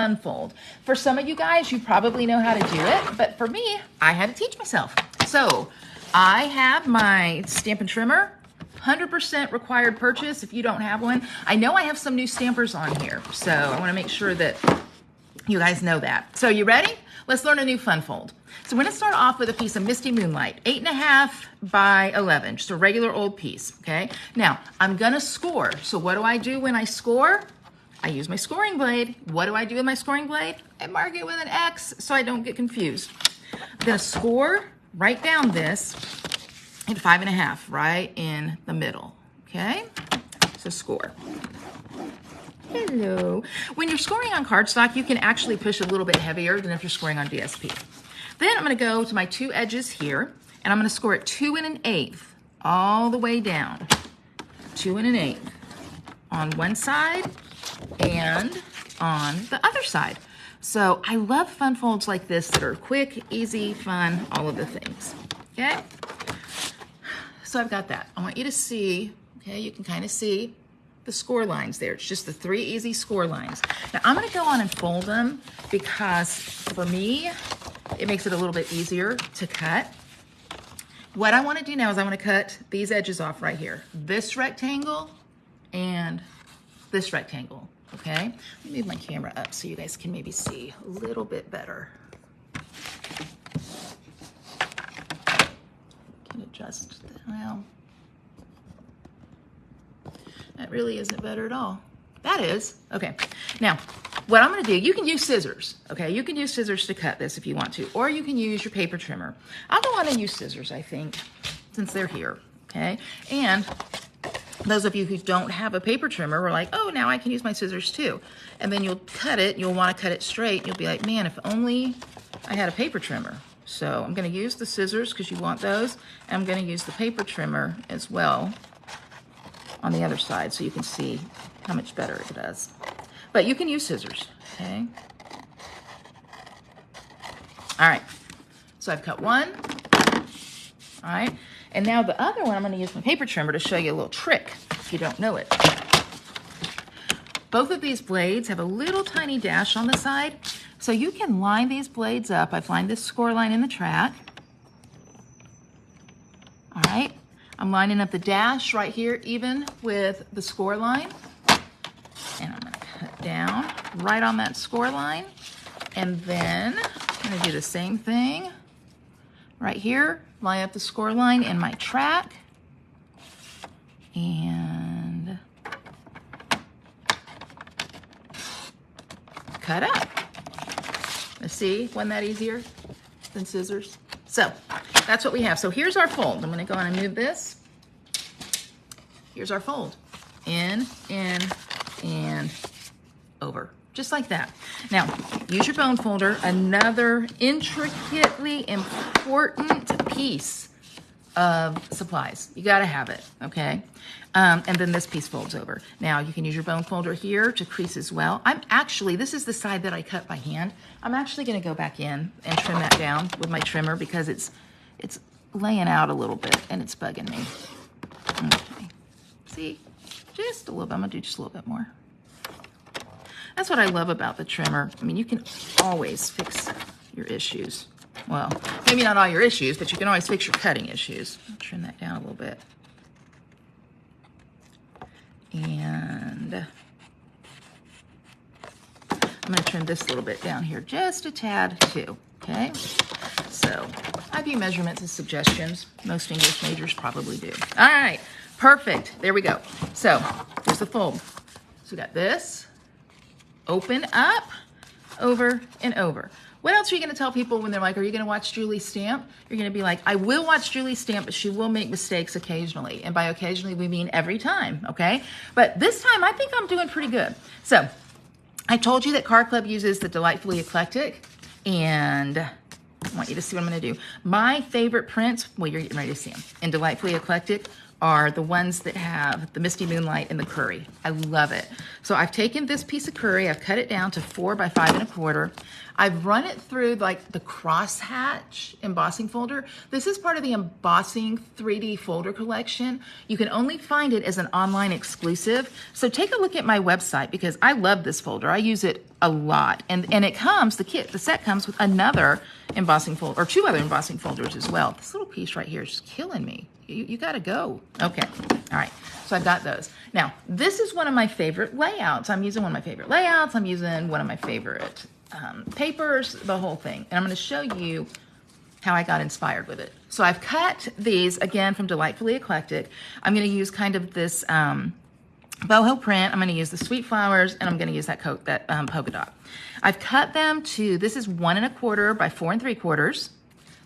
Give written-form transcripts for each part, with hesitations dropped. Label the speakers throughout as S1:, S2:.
S1: unfold. For some of you guys, you probably know how to do it, but for me, I had to teach myself. So I have my Stampin' Trimmer, 100% required purchase if you don't have one. I know I have some new stampers on here, so I want to make sure that you guys know that. So you ready? Let's learn a new fun fold. So we're going to start off with a piece of Misty Moonlight, 8.5 by 11, just a regular old piece, okay? Now, I'm going to score. So what do I do when I score? I use my scoring blade. What do I do with my scoring blade? I mark it with an X so I don't get confused. I'm going to score right down this at 5.5, right in the middle, okay? So score. Hello. When you're scoring on cardstock, you can actually push a little bit heavier than if you're scoring on DSP. Then I'm going to go to my two edges here, and I'm going to score at 2 1/8 all the way down. 2 1/8 on one side and on the other side. So I love fun folds like this that are quick, easy, fun, all of the things, okay? So I've got that. I want you to see, okay, you can kind of see the score lines there. It's just the 3 easy score lines. Now I'm gonna go on and fold them because for me, it makes it a little bit easier to cut. What I wanna do now is I wanna cut these edges off right here. This rectangle and this rectangle, okay? Let me move my camera up so you guys can maybe see a little bit better. Can adjust that. Well, that really isn't better at all. That is. Okay. Now, what I'm going to do, you can use scissors, okay? You can use scissors to cut this if you want to, or you can use your paper trimmer. I'll go on and use scissors, I think, since they're here, okay? And those of you who don't have a paper trimmer are like, oh, now I can use my scissors too. And then you'll cut it, you'll want to cut it straight. You'll be like, man, if only I had a paper trimmer. So I'm going to use the scissors because you want those. And I'm going to use the paper trimmer as well on the other side so you can see how much better it does. But you can use scissors, okay? All right, so I've cut one, all right? And now the other one, I'm gonna use my paper trimmer to show you a little trick if you don't know it. Both of these blades have a little tiny dash on the side, so you can line these blades up. I've lined this score line in the track. All right, I'm lining up the dash right here, even with the score line. And I'm gonna cut down right on that score line. And then I'm gonna do the same thing right here. Line up the score line in my track. And cut up. Let's see, wasn't that easier than scissors? So that's what we have. So here's our fold. I'm gonna go on and move this. Here's our fold. In, and over. Just like that. Now, use your bone folder, another intricately important piece of supplies. You gotta have it, okay? And then this piece folds over. Now, you can use your bone folder here to crease as well. This is the side that I cut by hand. I'm actually gonna go back in and trim that down with my trimmer because it's laying out a little bit and it's bugging me. Okay, see, just a little bit. I'm gonna do just a little bit more. That's what I love about the trimmer. I mean, you can always fix your issues. Well, maybe not all your issues, but you can always fix your cutting issues. I'll trim that down a little bit. And I'm gonna trim this a little bit down here, just a tad too, okay? So I view measurements as suggestions. Most English majors probably do. All right, perfect, there we go. So here's the fold. So we got this. Open up, over, and over. What else are you gonna tell people when they're like, are you gonna watch Julie stamp? You're gonna be like, I will watch Julie stamp, but she will make mistakes occasionally. And by occasionally, we mean every time, okay? But this time, I think I'm doing pretty good. So, I told you that Card Club uses the Delightfully Eclectic, and I want you to see what I'm gonna do. My favorite prints, well, you're getting ready to see them, in Delightfully Eclectic, are the ones that have the Misty Moonlight and the curry. I love it. So I've taken this piece of curry, I've cut it down to 4 by 5 1/4. I've run it through like the crosshatch embossing folder. This is part of the embossing 3D folder collection. You can only find it as an online exclusive. So take a look at my website because I love this folder. I use it a lot. And it comes, the set comes with another embossing folder, or 2 other embossing folders as well. This little piece right here is just killing me. You got to go. Okay. All right. So I've got those. Now, this is one of my favorite layouts. I'm using one of my favorite layouts. I'm using one of my favorite papers, the whole thing. And I'm going to show you how I got inspired with it. So I've cut these, again, from Delightfully Eclectic. I'm going to use kind of this boho print. I'm going to use the sweet flowers, and I'm going to use that polka dot. I've cut them to, this is 1 1/4 by 4 3/4.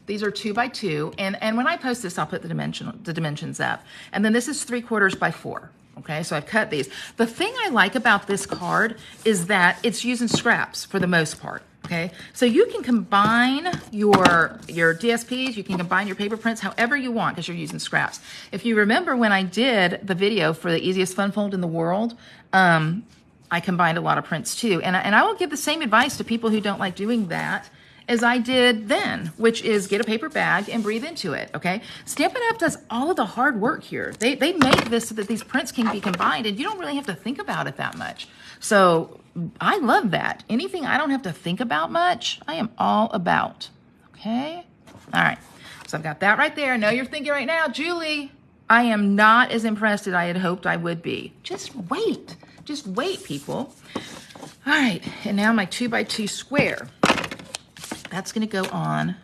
S1: These are 2 by 2, and when I post this, I'll put the dimensions up. And then this is 3/4 by 4. Okay, so I've cut these. The thing I like about this card is that it's using scraps for the most part. Okay, so you can combine your DSPs, you can combine your paper prints however you want because you're using scraps. If you remember when I did the video for the easiest fun fold in the world, I combined a lot of prints too. And I will give the same advice to people who don't like doing that as I did then, which is get a paper bag and breathe into it, okay? Stampin' Up! Does all of the hard work here. They made this so that these prints can be combined and you don't really have to think about it that much. So I love that. Anything I don't have to think about much, I am all about, okay? All right, so I've got that right there. I know you're thinking right now, Julie, I am not as impressed as I had hoped I would be. Just wait, people. All right, and now my 2 by 2 square. That's going to go on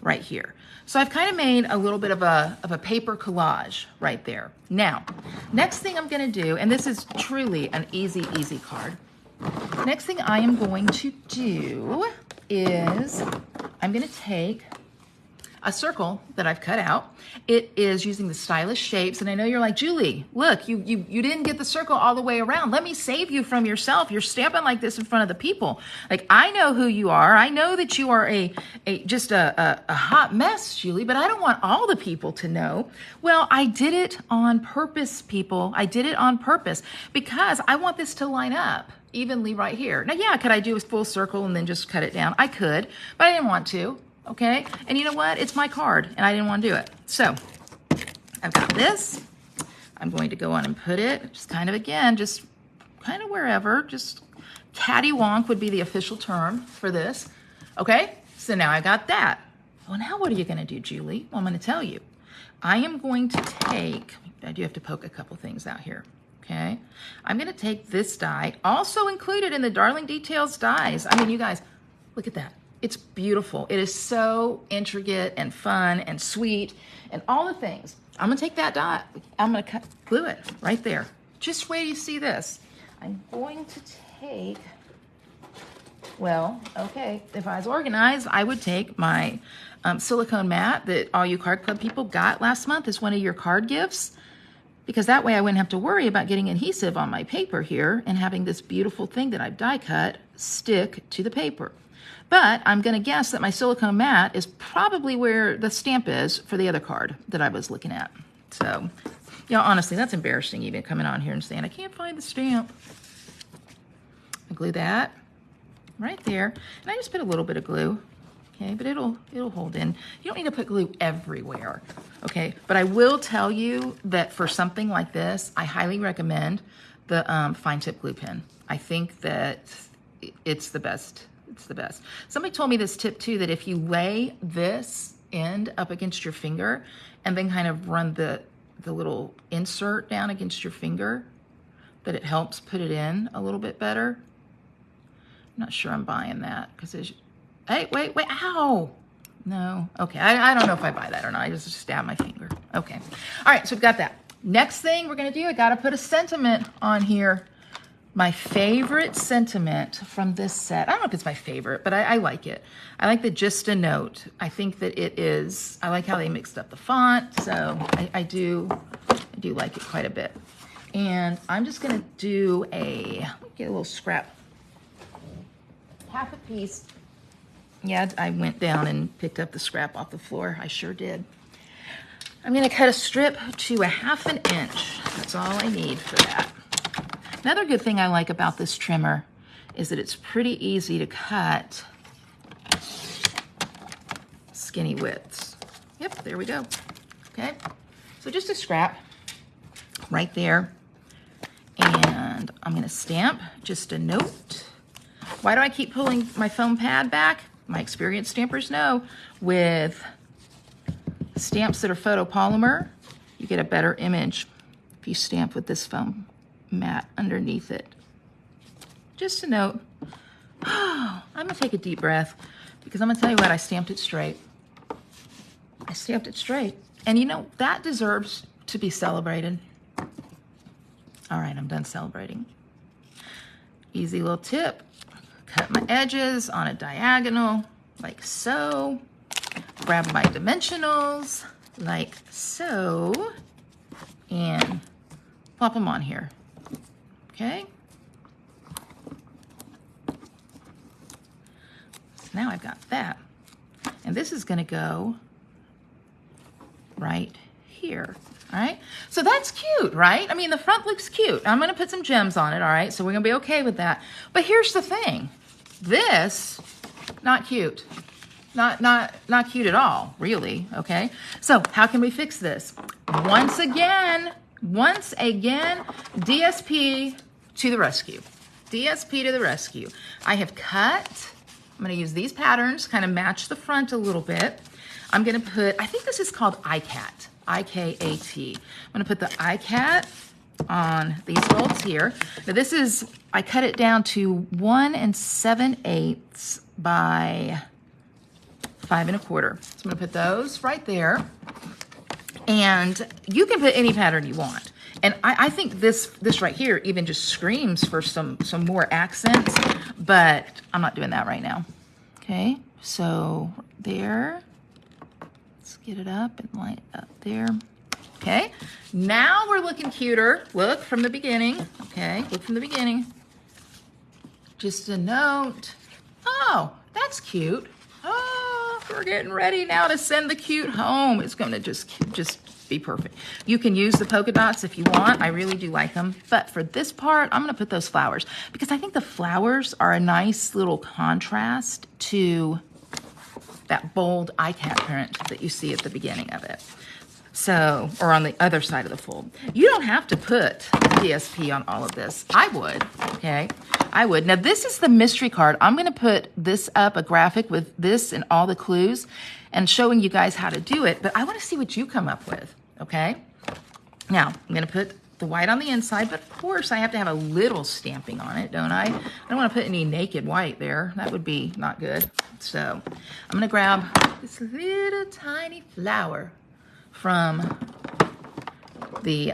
S1: right here. So I've kind of made a little bit of a paper collage right there. Now, next thing I'm going to do, and this is truly an easy card. Next thing I am going to do is I'm going to take a circle that I've cut out. It is using the stylish shapes, and I know you're like, Julie, look, you didn't get the circle all the way around. Let me save you from yourself. You're stamping like this in front of the people. Like, I know who you are. I know that you are just a hot mess, Julie, but I don't want all the people to know. Well, I did it on purpose, people. I did it on purpose because I want this to line up evenly right here. Now, yeah, could I do a full circle and then just cut it down? I could, but I didn't want to. Okay, and you know what? It's my card, and I didn't want to do it. So I've got this. I'm going to go on and put it, just kind of, again, just kind of wherever, just cattywonk would be the official term for this. Okay, so now I got that. Well, now what are you going to do, Julie? Well, I'm going to tell you. I am going to take, I do have to poke a couple things out here. Okay, I'm going to take this die, also included in the Darling Details dies. I mean, you guys, look at that. It's beautiful. It is so intricate and fun and sweet and all the things. I'm going to take that dot. I'm going to glue it right there. Just wait till you see this. I'm going to take, well, okay, if I was organized, I would take my silicone mat that all you card club people got last month as one of your card gifts, because that way I wouldn't have to worry about getting adhesive on my paper here and having this beautiful thing that I've die cut stick to the paper. But I'm going to guess that my silicone mat is probably where the stamp is for the other card that I was looking at. So, you know, honestly, that's embarrassing even coming on here and saying, I can't find the stamp. I glue that right there. And I just put a little bit of glue. Okay, but it'll hold in. You don't need to put glue everywhere. Okay, but I will tell you that for something like this, I highly recommend the fine tip glue pen. I think that it's the best. It's the best. Somebody told me this tip too, that if you lay this end up against your finger and then kind of run the little insert down against your finger, that it helps put it in a little bit better. I'm not sure I'm buying that because there's, hey, wait, ow. No, okay, I don't know if I buy that or not. I just stabbed my finger. Okay, all right, so we've got that. Next thing we're gonna do, I gotta put a sentiment on here. My favorite sentiment from this set, I don't know if it's my favorite, but I like it. I like the Just a Note. I think that it is, I like how they mixed up the font, so I do like it quite a bit. And I'm just gonna do get a little scrap, half a piece. Yeah, I went down and picked up the scrap off the floor, I sure did. I'm gonna cut a strip to 1/2 inch. That's all I need for that. Another good thing I like about this trimmer is that it's pretty easy to cut skinny widths. Yep, there we go. Okay, so just a scrap right there. And I'm gonna stamp Just a Note Why do I keep pulling my foam pad back? My experienced stampers know with stamps that are photopolymer, you get a better image if you stamp with this foam mat underneath it. Just a note. I'm gonna take a deep breath because I'm gonna tell you what, I stamped it straight. I stamped it straight. And you know, that deserves to be celebrated. All right, I'm done celebrating. Easy little tip. Cut my edges on a diagonal, like so. Grab my dimensionals, like so. And plop them on here, okay? So now I've got that. And this is gonna go right here, all right? So that's cute, right? I mean, the front looks cute. I'm gonna put some gems on it, all right? So we're gonna be okay with that. But here's the thing. This, not cute. Not cute at all, really, okay? So how can we fix this? Once again, DSP to the rescue. DSP to the rescue. I have cut, I'm gonna use these patterns, kind of match the front a little bit. I'm gonna put, I think this is called ICAT, I-K-A-T. I'm gonna put the ICAT on these folds here. Now this is, I cut it down to 1 7/8 by 5 1/4. So I'm gonna put those right there. And you can put any pattern you want. And I think this right here even just screams for some more accents, but I'm not doing that right now. Okay, so there. Let's get it up and line it up there. Okay, now we're looking cuter. Look from the beginning. Okay, look from the beginning. Just a note. Oh, that's cute. Oh, we're getting ready now to send the cute home. It's going to just be perfect. You can use the polka dots if you want. I really do like them. But for this part, I'm going to put those flowers because I think the flowers are a nice little contrast to that bold ICAT print that you see at the beginning of it. So, or on the other side of the fold. You don't have to put DSP on all of this. I would, okay? I would. Now, this is the mystery card. I'm going to put this up, a graphic with this and all the clues, and showing you guys how to do it. But I want to see what you come up with, okay? Now, I'm going to put the white on the inside, but of course, I have to have a little stamping on it, don't I? I don't want to put any naked white there. That would be not good. So, I'm going to grab this little tiny flower from the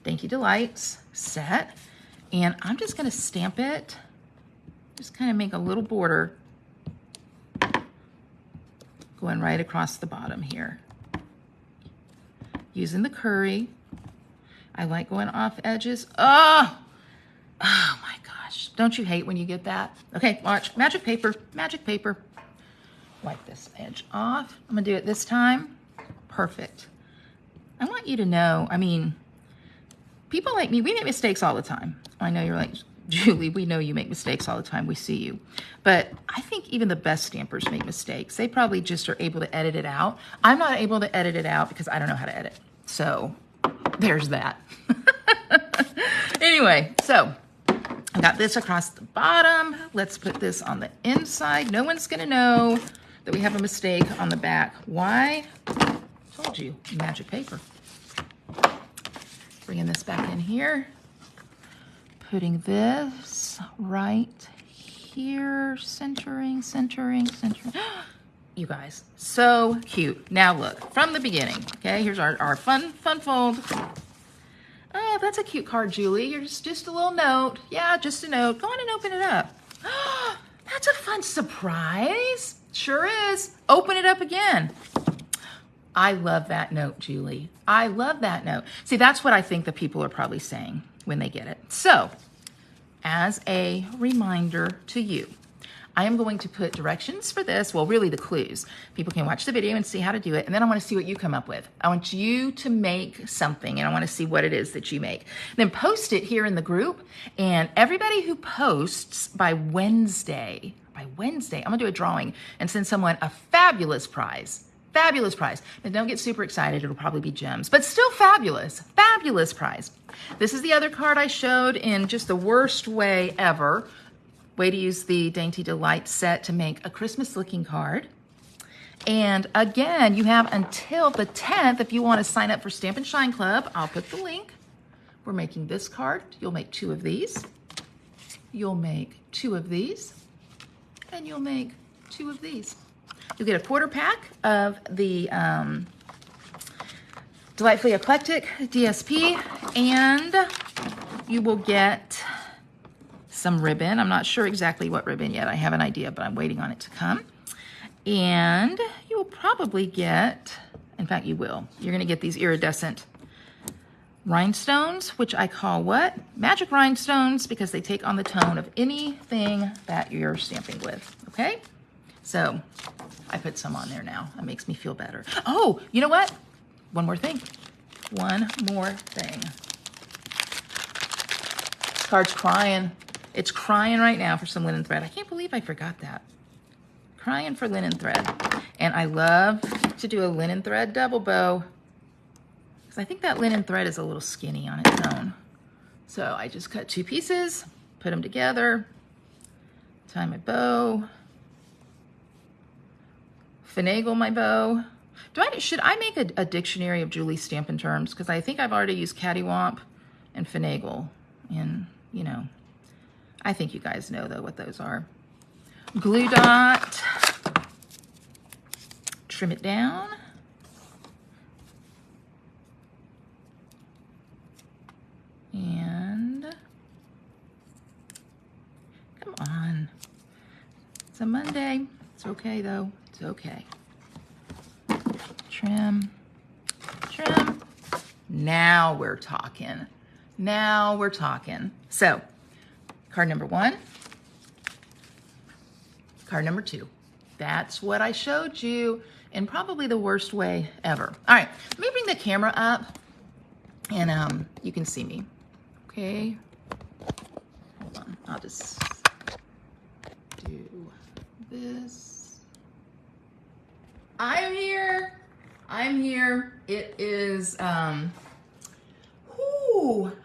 S1: Dainty Delights set. And I'm just going to stamp it, just kind of make a little border going right across the bottom here. Using the curry. I like going off edges. Oh my gosh. Don't you hate when you get that? Okay, watch. Magic paper, magic paper. Wipe this edge off. I'm going to do it this time. Perfect. I want you to know, I mean, people like me, we make mistakes all the time. I know you're like, Julie, we know you make mistakes all the time. We see you. But I think even the best stampers make mistakes. They probably just are able to edit it out. I'm not able to edit it out because I don't know how to edit. So there's that. Anyway, so I got this across the bottom. Let's put this on the inside. No one's going to know that we have a mistake on the back. Why? I told you, magic paper. Bringing this back in here. Putting this right here. Centering. You guys, so cute. Now look, from the beginning, okay? Here's our fun fold. Oh, that's a cute card, Julie. You're just a little note. Yeah, just a note. Go on and open it up. Oh, that's a fun surprise. Sure is. Open it up again. I love that note, Julie. I love that note. See, that's what I think the people are probably saying when they get it. So, as a reminder to you, I am going to put directions for this, well, really the clues. People can watch the video and see how to do it, and then I want to see what you come up with. I want you to make something, and I want to see what it is that you make. Then post it here in the group, and everybody who posts by Wednesday, I'm going to do a drawing and send someone a fabulous prize. Fabulous prize. Now don't get super excited, it'll probably be gems, but still fabulous. Fabulous prize. This is the other card I showed in just the worst way ever. way to use the Dainty Delights set to make a Christmas looking card. And again, you have until the 10th if you want to sign up for Stampin' Shine Club. I'll put the link. We're making this card. You'll make 2 of these. You'll make 2 of these. And you'll make 2 of these. You'll get a quarter pack of the Delightfully Eclectic DSP, and you will get some ribbon. I'm not sure exactly what ribbon yet. I have an idea, but I'm waiting on it to come. And you will probably get, in fact, you will. You're going to get these iridescent rhinestones, which I call what? Magic rhinestones, because they take on the tone of anything that you're stamping with, okay? So I put some on there now. That makes me feel better. Oh, you know what? One more thing. One more thing. This card's crying. It's crying right now for some linen thread. I can't believe I forgot that. Crying for linen thread. And I love to do a linen thread double bow, because I think that linen thread is a little skinny on its own. So I just cut 2 pieces, put them together, tie my bow, finagle my bow. Should I make a dictionary of Julie's Stampin' terms? Because I think I've already used cattywomp and finagle. And, you know, I think you guys know, though, what those are. Glue dot. Trim it down. And come on. It's a Monday. It's okay, though. It's okay. Trim, trim. Now we're talking. Now we're talking. So, card number 1, card number 2. That's what I showed you in probably the worst way ever. All right, let me bring the camera up and you can see me. Okay, hold on. I'll just do this. I'm here. I'm here. It is,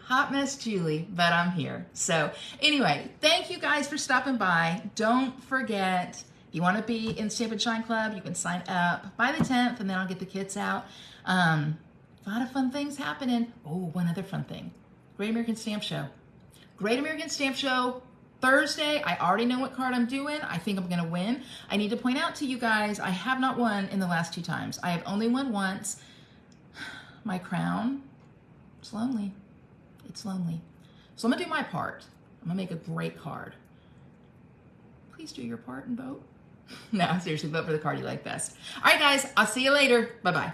S1: hot mess Julie, but I'm here. So anyway, thank you guys for stopping by. Don't forget, if you want to be in Stampin' Shine Club, you can sign up by the 10th, and then I'll get the kits out. A lot of fun things happening. Oh, one other fun thing. Great American Stamp Show. Great American Stamp Show. Thursday, I already know what card I'm doing. I think I'm gonna win. I need to point out to you guys, I have not won in the last 2 times. I have only won once. My crown, it's lonely. It's lonely. So I'm gonna do my part. I'm gonna make a great card. Please do your part and vote. No, seriously, vote for the card you like best. All right, guys, I'll see you later. Bye-bye.